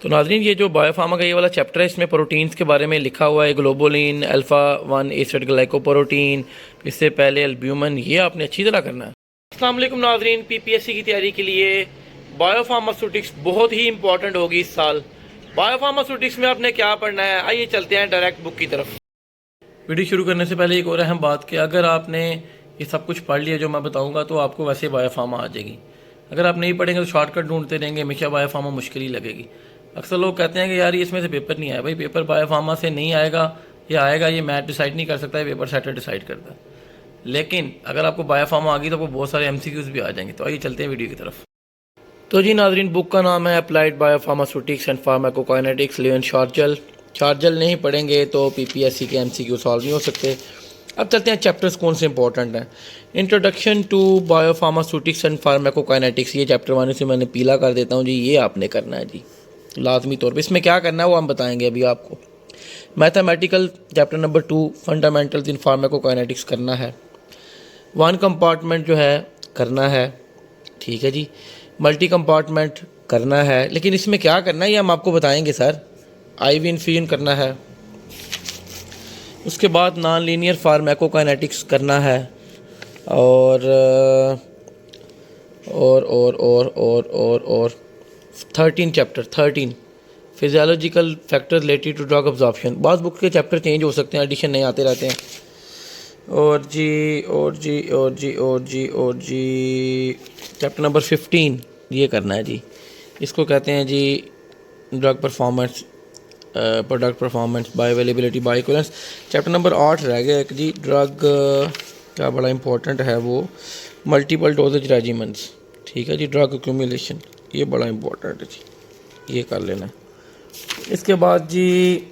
तो नाज़रीन, ये जो बायोफार्मा का ये वाला चैप्टर है, इसमें प्रोटीन्स के बारे में लिखा हुआ है। ग्लोबुलिन, अल्फ़ा 1 एसिड ग्लाइकोप्रोटीन, इससे पहले एल्ब्यूमिन, ये आपने अच्छी तरह करना है। अस्सलाम वालेकुम नाज़रीन, पीपीएससी की तैयारी के लिए बायोफार्मास्यूटिक्स बहुत ही इंपॉर्टेंट होगी इस साल। बायोफार्मास्यूटिक्स में आपने क्या पढ़ना है, आइए चलते हैं डायरेक्ट बुक की तरफ। वीडियो शुरू करने से पहले एक और अहम बात कि अगर आपने ये सब कुछ पढ़ लिया जो मैं बताऊंगा तो आपको वैसे बायोफार्मा आ जाएगी। अगर आप नहीं पढ़ेंगे तो शॉर्टकट ढूंढते रहेंगे, हमेशा बायोफार्मा मुश्किल ही लगेगी। अक्सर लोग कहते हैं कि यार ये इसमें से पेपर नहीं आया। भाई पेपर बायोफार्मा से नहीं आएगा या आएगा, ये मैं डिसाइड नहीं कर सकता, ये पेपर सेटर डिसाइड करता है। लेकिन अगर आपको बायोफार्मा आ गई तो आपको बहुत सारे एमसीक्यूज़ भी आ जाएंगे। तो आइए चलते हैं वीडियो की तरफ। तो जी नाजरीन, बुक का नाम है applied biopharmaceutics and pharmacokinetics, Leon Shargel. Shargel नहीं पढ़ेंगे तो पीपीएससी के एमसीक्यू सॉल्व नहीं हो सकते। अब चलते हैं चैप्टर्स कौन से इंपॉर्टेंट हैं। Introduction to biopharmaceutics and pharmacokinetics, ये चैप्टर 1 से मैंने पीला कर देता हूँ जी। ये आपने करना है जी लाजमी तौर पे। इसमें क्या करना है वो हम बताएंगे अभी आपको। मैथमेटिकल चैप्टर नंबर 2 फंडामेंटल्स इन फार्माकोकाइनेटिक्स करना है। 1 कंपार्टमेंट जो है करना है, ठीक है जी। मल्टी कंपार्टमेंट करना है, लेकिन इसमें क्या करना है ये हम आपको बताएंगे सर। आईवी इन्फ्यूजन करना है। उसके बाद नॉन लीनियर फार्माकोकाइनेटिक्स करना है। और और और और और और और 13 chapter 13 physiological factor related to drug absorption. बाद बुक के चैप्टर चेंज हो सकते हैं, एडिशन नहीं आते रहते हैं। और जी चैप्टर नंबर 15 ये करना है जी। इसको कहते हैं जी drug performance, product performance, bioavailability, bioequivalence. Chapter number 8 रह गया एक जी, ड्रग का बड़ा इंपॉर्टेंट है वो, मल्टीपल डोजेज रेजिमेंट्स, ठीक है जी। ड्रग एक्यूमुलेशन, ये बड़ा इंपॉर्टेंट है जी, ये कर लेना। इसके बाद जी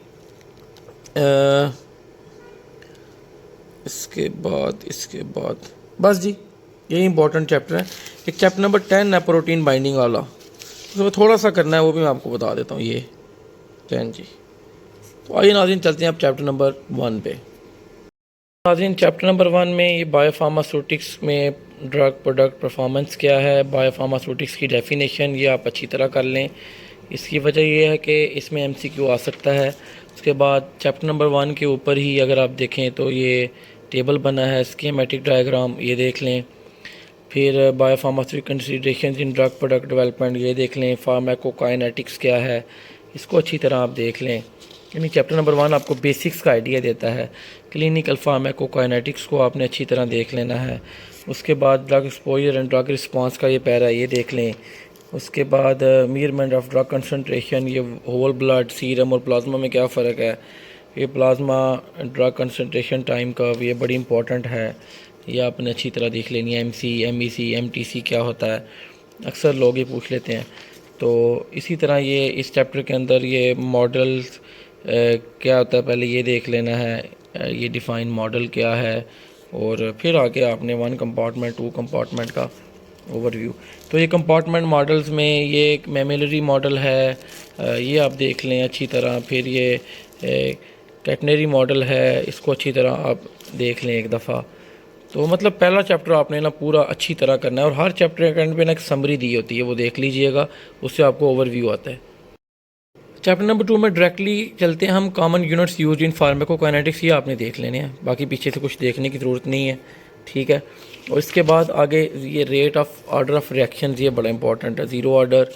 इसके बाद बस जी यही इंपॉर्टेंट चैप्टर है। एक चैप्टर नंबर 10 है प्रोटीन बाइंडिंग वाला, उसमें थोड़ा सा करना है, वो भी मैं आपको बता देता हूँ। ये 10 जी। तो आइए नाज़रीन चलते हैं अब चैप्टर नंबर 1 पे। नाज़रीन चैप्टर नंबर 1 में ये बायोफार्मास्यूटिक्स में ड्रग प्रोडक्ट परफॉर्मेंस क्या है, बायोफार्मास्यूटिक्स की डेफिनेशन, ये आप अच्छी तरह कर लें। इसकी वजह यह है कि इसमें एमसीक्यू आ सकता है। उसके बाद चैप्टर नंबर 1 के ऊपर ही अगर आप देखें तो ये टेबल बना है, स्कीमेटिक डायग्राम, ये देख लें। फिर biopharmaceutical consideration in drug product development, ये देख लें। फार्माकोकाइनेटिक्स क्या है, इसको अच्छी तरह आप देख लें। यानी चैप्टर नंबर 1 आपको बेसिक्स का आइडिया देता है। क्लिनिकल फार्माकोकाइनेटिक्स को आपने अच्छी तरह देख लेना है। उसके बाद drug exposure and drug response का ये पैरा, ये देख लें। उसके बाद मेजरमेंट ऑफ ड्रग कंसंट्रेशन, ये होल ब्लड, सीरम और प्लाज्मा में क्या फ़र्क है, ये plasma drug concentration time curve, ये बड़ी इंपॉर्टेंट है, ये आपने अच्छी तरह देख लेनी है। एमसी, एमईसी, एमटीसी क्या होता है, अक्सर लोग ये पूछ लेते हैं। तो इसी तरह ये इस चैप्टर के अंदर ये मॉडल्स क्या होता है पहले ये देख लेना है, ये डिफ़ाइन मॉडल क्या है। और फिर आगे आपने 1 कंपार्टमेंट 2 कंपार्टमेंट का ओवरव्यू। तो ये कंपार्टमेंट मॉडल्स में ये एक मेमिलरी मॉडल है, ये आप देख लें अच्छी तरह। फिर ये कैटनरी मॉडल है, इसको अच्छी तरह आप देख लें एक दफ़ा। तो मतलब पहला चैप्टर आपने ना पूरा अच्छी तरह करना है, और हर चैप्टर के एंड पे ना एक समरी दी होती है, वो देख लीजिएगा, उससे आपको ओवरव्यू आता है। चैप्टर नंबर 2 में डायरेक्टली चलते हैं हम। Common units used in pharmacokinetics, ये आपने देख लेने हैं, बाकी पीछे से कुछ देखने की ज़रूरत नहीं है, ठीक है। और इसके बाद आगे ये rate of order of reaction, ये बड़ा इंपॉर्टेंट है, ज़ीरो ऑर्डर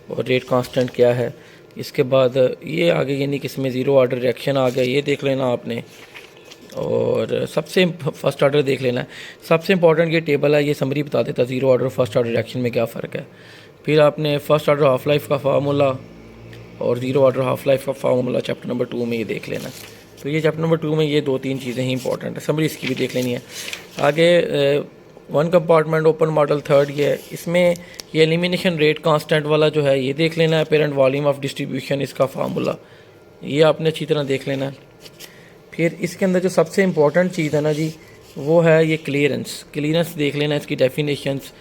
और रेट कांस्टेंट क्या है। इसके बाद ये आगे यानी कि इसमें ज़ीरो ऑर्डर रिएक्शन आ गया, ये देख लेना आपने। और सबसे फर्स्ट ऑर्डर देख लेना है। सबसे इंपॉर्टेंट ये टेबल है, ये समरी बता देता है zero order first order reaction में क्या फ़र्क है। फिर आपने फर्स्ट ऑर्डर हाफ लाइफ का फार्मूला और ज़ीरो ऑर्डर हाफ लाइफ का फार्मूला चैप्टर नंबर 2 में ये देख लेना। तो ये चैप्टर नंबर 2 में ये 2-3 चीज़ें ही इंपॉर्टेंट है, समरी इसकी भी देख लेनी है। आगे 1 कंपार्टमेंट ओपन मॉडल 3 ये है, इसमें ये एलिमिनेशन रेट कांस्टेंट वाला जो है ये देख लेना है। पेरेंट वॉल्यूम ऑफ डिस्ट्रीब्यूशन, इसका फार्मूला ये आपने अच्छी तरह देख लेना है। फिर इसके अंदर जो सबसे इंपॉर्टेंट चीज़ है ना जी, वो है ये क्लियरेंस देख लेना, इसकी डेफिनेशंस।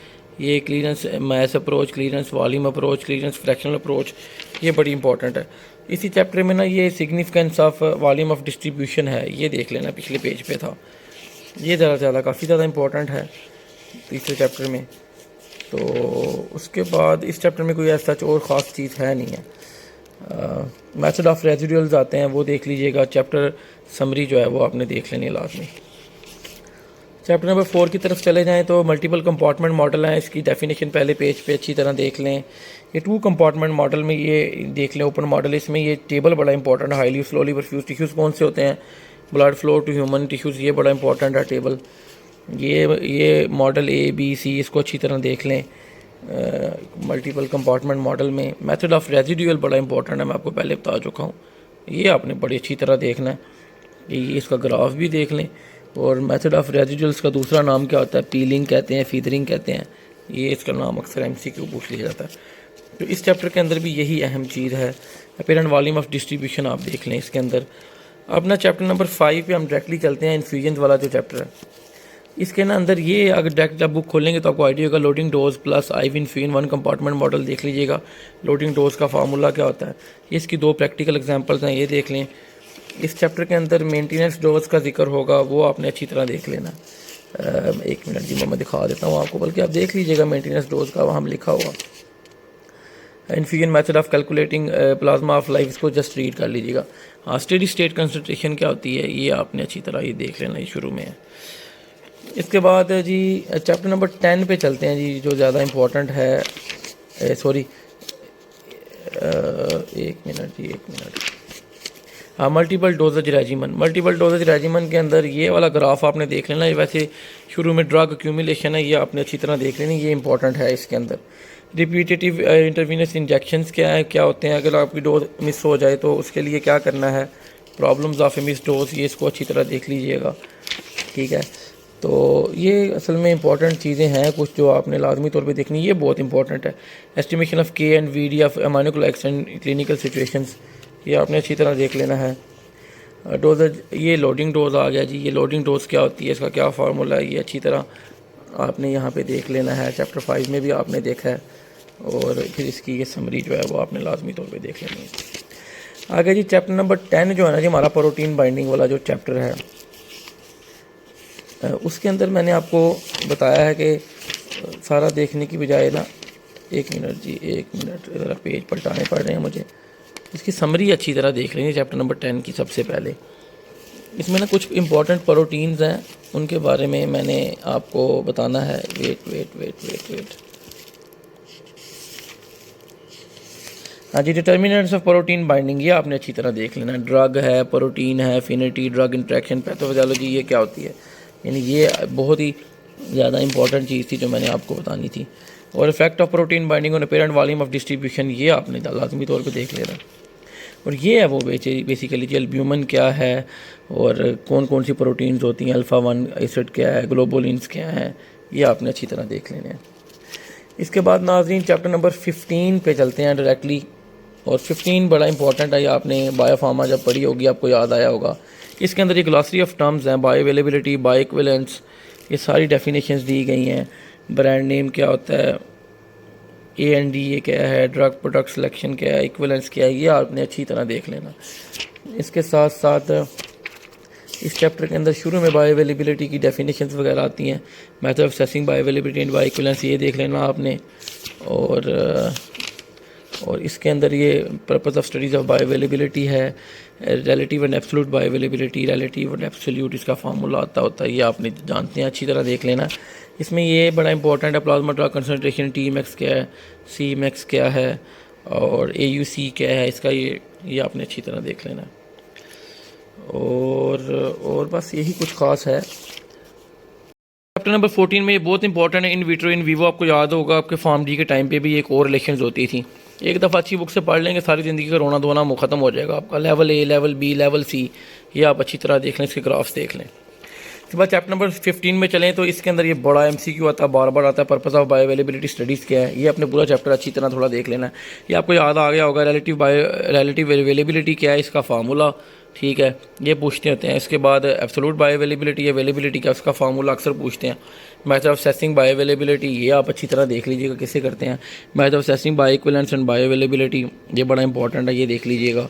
ये clearance mass approach, clearance volume approach, clearance fractional approach, ये बड़ी इंपॉर्टेंट है। इसी चैप्टर में ना ये significance of volume of distribution है, ये देख लेना, पिछले पेज पे था। ये ज़्यादा काफ़ी ज़्यादा इंपॉर्टेंट है तीसरे चैप्टर में। तो उसके बाद इस चैप्टर में कोई ऐसा और ख़ास चीज़ है नहीं है। मेथड ऑफ रेजिडुअल्स आते हैं, वो देख लीजिएगा। चैप्टर समरी जो है वो आपने देख लेनी है लाजमी। चैप्टर नंबर 4 की तरफ चले जाएं तो मल्टीपल कंपार्टमेंट मॉडल है, इसकी डेफिनेशन पहले पेज पे अच्छी तरह देख लें। ये 2 कंपार्टमेंट मॉडल में ये देख लें, ओपन मॉडल, इसमें ये टेबल बड़ा इंपॉर्टेंट है। हाईली स्लोली परफ्यूज टिश्यूज़ कौन से होते हैं, blood flow to human tissues, ये बड़ा इंपॉर्टेंट है टेबल। ये मॉडल A B C इसको अच्छी तरह देख लें मल्टीपल कंपार्टमेंट मॉडल में। मेथड ऑफ रेजिडुअल बड़ा इंपॉर्टेंट है, मैं आपको पहले बता चुका हूँ, ये आपने बड़ी अच्छी तरह देखना है। ये इसका ग्राफ भी देख लें। और मेथड ऑफ रेजिडुअल्स का दूसरा नाम क्या होता है, पीलिंग कहते हैं, फीदरिंग कहते हैं, ये इसका नाम अक्सर MCQ पूछ लिया जाता है। तो इस चैप्टर के अंदर भी यही अहम चीज़ है। अपीरेंट वॉल्यूम ऑफ डिस्ट्रीब्यूशन आप देख लें इसके अंदर। अपना चैप्टर नंबर 5 पे हम डायरेक्टली चलते हैं। इन्फ्यूजन वाला जो चैप्टर है, इसके ना अंदर ये अगर डायरेक्ट आप बुक खोलेंगे तो आपको आइडिया होगा। Loading dose plus IV infusion 1 compartment model देख लीजिएगा। लोडिंग डोज का फार्मूला क्या होता है, ये इसकी 2 प्रैक्टिकल एग्जांपल्स हैं, ये देख लें। इस चैप्टर के अंदर मेंटेनेंस डोज का जिक्र होगा, वो आपने अच्छी तरह देख लेना। 1 मिनट जी मैं दिखा देता हूँ आपको, बल्कि आप देख लीजिएगा मेंटेनेंस डोज का वहाँ लिखा हुआ। Infusion method of calculating plasma of life, इसको जस्ट रीड कर लीजिएगा। हाँ, स्टेडी स्टेट कंसंट्रेशन क्या होती है ये आपने अच्छी तरह ये देख लेना, ये शुरू में है। इसके बाद जी चैप्टर नंबर 10 पे चलते हैं जी, जो ज़्यादा इम्पोर्टेंट है। एक मिनट। हाँ, multiple dosage regimen. Multiple dosage regimen के अंदर ये वाला ग्राफ आपने देख लेना। ये वैसे शुरू में ड्रग एक्यूमुलेशन है, ये आपने अच्छी तरह देख लेनी, ये इंपॉर्टेंट है। इसके अंदर रिपीटेटिव इंटरवीनस इंजेक्शंस क्या होते हैं, अगर आपकी डोज मिस हो जाए तो उसके लिए क्या करना है, प्रॉब्लम्स ऑफ मिस डोज, ये इसको अच्छी तरह देख लीजिएगा, ठीक है। तो ये असल में इंपॉर्टेंट चीज़ें हैं कुछ जो आपने लाजमी तौर पे देखनी, ये बहुत इंपॉर्टेंट है। Estimation of K and VD of aminoglycosides and clinical situations, ये आपने अच्छी तरह देख लेना है। डोजेज, ये लोडिंग डोज आ गया जी। ये लोडिंग डोज क्या होती है, इसका क्या फार्मूला है, ये अच्छी तरह आपने यहाँ पे देख लेना है। चैप्टर 5 में भी आपने देखा है, और फिर इसकी ये समरी जो है वो आपने लाजमी तौर पे देख लेनी है। आगे जी चैप्टर नंबर 10 जो है ना जी, हमारा प्रोटीन बाइंडिंग वाला जो चैप्टर है, उसके अंदर मैंने आपको बताया है कि सारा देखने की बजाय ना, 1 मिनट जी, 1 मिनट, ज़रा पेज पलटाने पड़ रहे हैं मुझे। इसकी समरी अच्छी तरह देख लेंगे चैप्टर नंबर 10 की। सबसे पहले इसमें ना कुछ इंपॉर्टेंट प्रोटीन्स हैं, उनके बारे में मैंने आपको बताना है। वेट। हाँ जी, डिटर्मिनेंट्स ऑफ प्रोटीन बाइंडिंग, ये आपने अच्छी तरह देख लेना। ड्रग है, प्रोटीन है, एफिनिटी, ड्रग इंट्रैक्शन, पैथोफिजियोलॉजी, ये क्या होती है, यानी ये बहुत ही ज़्यादा इंपॉर्टेंट चीज़ थी जो मैंने आपको बतानी थी। और effect of protein binding on apparent volume of distribution, ये आपने लाजमी तौर पे देख लेना। और ये है वो बेसिकली जी एल्ब्यूमिन क्या है और कौन कौन सी प्रोटीन्स होती हैं, अल्फ़ा 1 एसिड क्या है, ग्लोबुलिन्स क्या हैं, ये आपने अच्छी तरह देख लेने हैं। इसके बाद नाज़रीन चैप्टर नंबर 15 पे चलते हैं डायरेक्टली। और 15 बड़ा इंपॉर्टेंट है, ये आपने बायोफार्मा जब पढ़ी होगी आपको याद आया होगा। इसके अंदर ये ग्लॉसरी ऑफ टर्म्स हैं, बायो अवेलेबिलिटी, बायो इक्विवेलेंस, ये सारी डेफिनेशंस दी गई हैं। ब्रांड नेम क्या होता है, A&D ये क्या है, ड्रग प्रोडक्ट सिलेक्शन क्या है, इक्विवेलेंस क्या है, ये आपने अच्छी तरह देख लेना। इसके साथ साथ इस चैप्टर के अंदर शुरू में बायो अवेलेबिलिटी की डेफिनेशंस वगैरह आती हैं। Method of assessing bioavailability and bioequivalence, ये देख लेना आपने। और इसके अंदर ये purpose of studies of bioavailability है। Relative and absolute bioavailability, relative and absolute, इसका फार्मूला आता होता है, ये आपने जानते हैं, अच्छी तरह देख लेना। इसमें ये बड़ा इंपॉर्टेंट है, प्लाज्मा ड्रग कंसनट्रेशन, Tmax क्या है, Cmax क्या है, और AUC क्या है इसका, ये आपने अच्छी तरह देख लेना। और बस यही कुछ ख़ास है। चैप्टर नंबर 14 में ये बहुत इंपॉर्टेंट है, इन विट्रो इन वीवो। आपको याद होगा आपके फार्म डी के टाइम पे भी एक और रिलेशंस होती थी। एक दफ़ा अच्छी बुक से पढ़ लेंगे, सारी ज़िंदगी का रोना धोना ख़त्म हो जाएगा आपका। Level A, level B, level C, ये आप अच्छी तरह देख लें, इसके ग्राफ्स देख लें। इसके बाद चैप्टर नंबर 15 में चलें तो इसके अंदर ये बड़ा MCQ आता है, बार बार आता है। Purpose of bio availability studies क्या है, ये अपने पूरा चैप्टर अच्छी तरह थोड़ा देख लेना है। ये आपको याद आ गया होगा। रिलेटिव अवेलेबिलिटी क्या है, इसका फार्मूला, ठीक है, ये पूछते होते हैं। इसके बाद एब्सोल्यूट बायो अवेलेबिलिटी का उसका फार्मूला अक्सर पूछते हैं। Method of assessing bio availability, ये आप अच्छी तरह देख लीजिएगा कैसे करते हैं। Method of assessing bio equivalence and bio availability, ये बड़ा इंपॉर्टेंट है, ये देख लीजिएगा।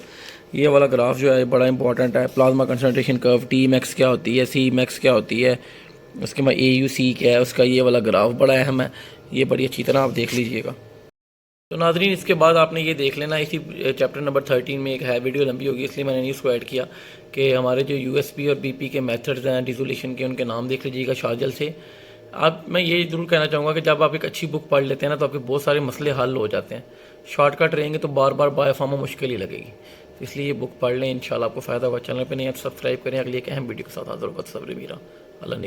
ये वाला ग्राफ जो है बड़ा इंपॉर्टेंट है। प्लाज्मा कंसनट्रेशन कर्व, Tmax क्या होती है, Cmax क्या होती है, उसके बाद AUC क्या है, उसका ये वाला ग्राफ बड़ा अहम है, ये बड़ी अच्छी तरह आप देख लीजिएगा। तो नाजरीन इसके बाद आपने ये देख लेना, इसी चैप्टर नंबर 13 में एक है, वीडियो लंबी होगी इसलिए मैंने इसको ऐड किया कि हमारे जो यूएसपी और बीपी के मेथड्स हैं डिसोल्यूशन के, उनके नाम देख लीजिएगा शार्जल से। आप मैं ये ज़रूर कहना चाहूँगा कि जब आप एक अच्छी बुक पढ़ लेते हैं ना तो आपके बहुत सारे मसले हल हो जाते हैं। शॉर्टकट रहेंगे तो बार बार बायोफार्मा मुश्किल ही लगेगी, तो इसलिए ये बुक पढ़ लें, इंशाल्लाह आपको फ़ायदा होगा। चैनल पर नहीं आप सब्सक्राइब करें, अगली एक अहम वीडियो के साथ हाज़िर होगा। सब्र मीरा अल्लाह।